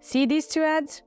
See these two ads?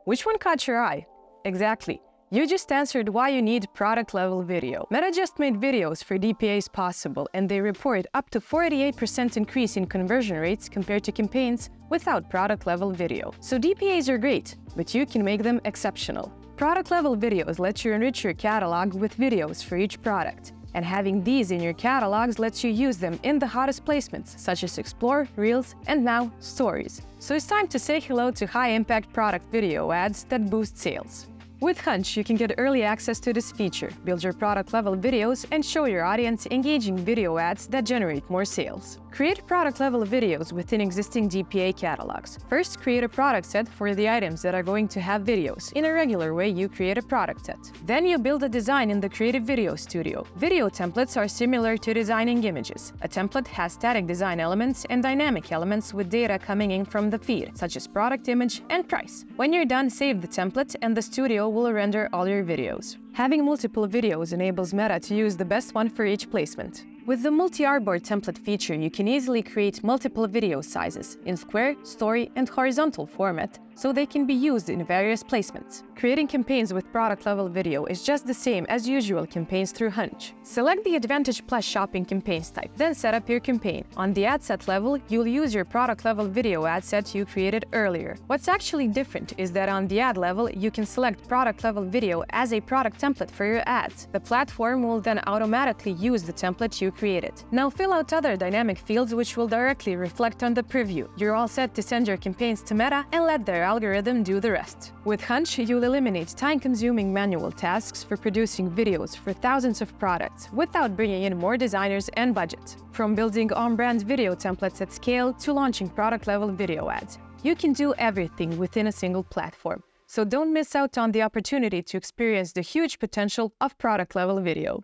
Which one caught your eye? Exactly. You just answered why you need product-level video. Meta just made videos for DPAs possible, and they report up to 48% increase in conversion rates compared to campaigns without product-level video. So DPAs are great, but you can make them exceptional. Product-level videos let you enrich your catalog with videos for each product. And having these in your catalogs lets you use them in the hottest placements, such as Explore, Reels, and now Stories. So it's time to say hello to high-impact product video ads that boost sales. With Hunch, you can get early access to this feature, build your product-level videos, and show your audience engaging video ads that generate more sales. Create product-level videos within existing DPA catalogs. First, create a product set for the items that are going to have videos. In a regular way, you create a product set. Then you build a design in the Creative Video Studio. Video templates are similar to designing images. A template has static design elements and dynamic elements with data coming in from the feed, such as product image and price. When you're done, save the template and the studio will render all your videos. Having multiple videos enables Meta to use the best one for each placement. With the multi-artboard template feature, you can easily create multiple video sizes in square, story, and horizontal format, so they can be used in various placements. Creating campaigns with product-level video is just the same as usual campaigns through Hunch. Select the Advantage Plus shopping campaigns type, then set up your campaign. On the ad set level, you'll use your product-level video ad set you created earlier. What's actually different is that on the ad level, you can select product-level video as a product template for your ads. The platform will then automatically use the template you created. Now fill out other dynamic fields which will directly reflect on the preview. You're all set to send your campaigns to Meta and let their algorithm do the rest. With Hunch, you'll eliminate time-consuming manual tasks for producing videos for thousands of products without bringing in more designers and budget. From building on-brand video templates at scale to launching product-level video ads, you can do everything within a single platform. So don't miss out on the opportunity to experience the huge potential of product-level video.